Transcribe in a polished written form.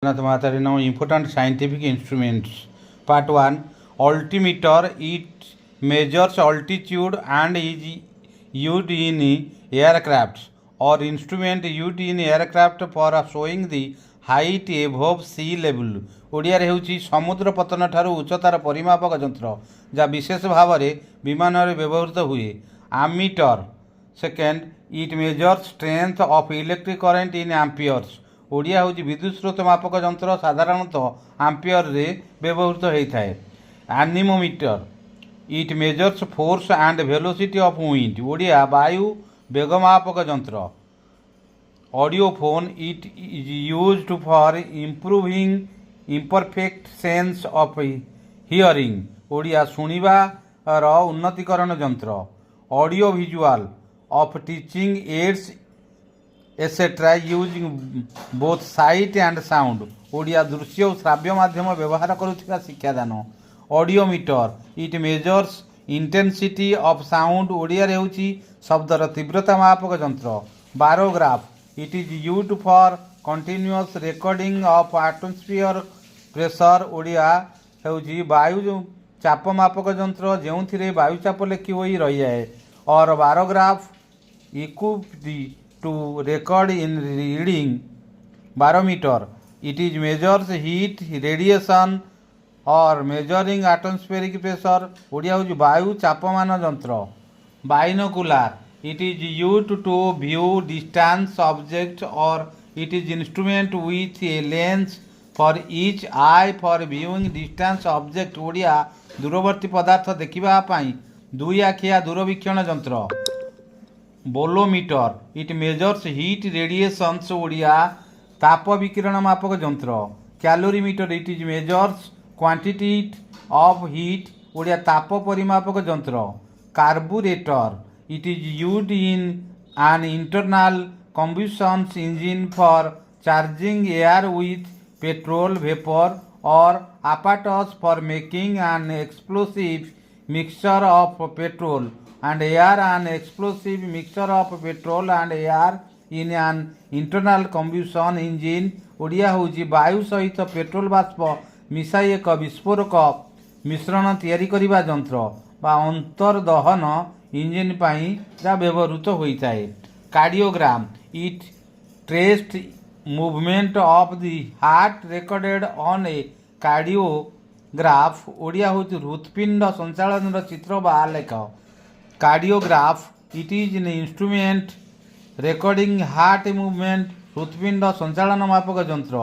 Now important scientific instruments. Part 1. Altimeter. It measures altitude and is used in aircrafts or instrument used in aircraft for showing the height above sea level. ଓଡ଼ିଆରେ ହେଉଛି ସମୁଦ୍ର ପତନ ଠାରୁ ଉଚ୍ଚତାର ପରିମାପକ ଯନ୍ତ୍ର ଯାହା ବିଶେଷ ଭାବରେ ବିମାନରେ ବ୍ୟବହୃତ ହୁଏ। Ammeter. Second, it measures strength of electric current in amperes. Odia ହେଉଛି ବିଦ୍ୟୁତ୍ ସ୍ରୋତ ମାପକ ଯନ୍ତ୍ର ସାଧାରଣତଃ ଆମ୍ପିୟରରେ ବ୍ୟବହୃତ ହୋଇଥାଏ। Anemometer. It measures force and velocity of wind. Odia ବାୟୁ ବେଗ ମାପକ ଯନ୍ତ୍ର। Audiophone. It is used for improving imperfect sense of hearing. Odia ଶୁଣିବାର ଉନ୍ନତିକରଣ ଯନ୍ତ୍ର। Audio visual of teaching aids etcetera using both sight and sound. Odia ଦୃଶ୍ୟ ଓ ଶ୍ରାବ୍ୟ ମାଧ୍ୟମ ବ୍ୟବହାର କରୁଥିବା ଶିକ୍ଷାଦାନ। ଅଡ଼ିଓମିଟର. It measures intensity of sound. ଓଡ଼ିଆରେ ହେଉଛି ଶବ୍ଦର ତୀବ୍ରତା ମାପକ ଯନ୍ତ୍ର। Barograph. It is used for continuous recording of atmosphere pressure. Odia ହେଉଛି ବାୟୁ ଚାପ ମାପକ ଯନ୍ତ୍ର ଯେଉଁଥିରେ ବାୟୁଚାପ ଲେଖି ହୋଇ ରହିଯାଏ। Or barograph equipped to record in reading. Barometer. It is measures heat radiation or measuring atmospheric pressure. Odia ହେଉଛି ବାୟୁ ଚାପମାନ ଯନ୍ତ୍ର। Binocular. It is used to view distance object or it is instrument with a lens for each eye for viewing distance object. Odia ଦୂରବର୍ତ୍ତୀ ପଦାର୍ଥ ଦେଖିବା ପାଇଁ ଦୁଇ ଆଖିଆ ଦୂରବୀକ୍ଷଣ ଯନ୍ତ୍ର। Bolometer. It measures heat radiations. Odia ତାପ ବିକିରଣ ମାପକ ଯନ୍ତ୍ର। Calorimeter. It is measures quantity of heat. Odia ତାପ ପରିମାପକ ଯନ୍ତ୍ର। Carburettor. It is used in an internal combustions engine for charging air with petrol vapor or apparatus for making an explosive mixture of petrol and air. An explosive mixture of petrol and air in an internal combustion engine. Odia ହେଉଛି ବାୟୁ ସହିତ petrol ବାଷ୍ପ ମିଶାଇ ଏକ ବିସ୍ଫୋରକ ମିଶ୍ରଣ ତିଆରି କରିବା ଯନ୍ତ୍ର ବା ଅନ୍ତର୍ଦହନ ଇଞ୍ଜିନ୍ ପାଇଁ ଯାହା ବ୍ୟବହୃତ ହୋଇଥାଏ। କାର୍ଡ଼ିଓଗ୍ରାମ. ଇଟ୍ ଟ୍ରେସ୍ଡ movement of the heart recorded on a cardiograph. Odia ହେଉଛି ହୃତ୍ପିଣ୍ଡ ସଞ୍ଚାଳନର ଚିତ୍ର ବା ଆଲେଖ। Cardiograph. It is an instrument recording heart movement. ହୃତ୍ପିଣ୍ଡ ସଞ୍ଚାଳନ ମାପକ ଯନ୍ତ୍ର।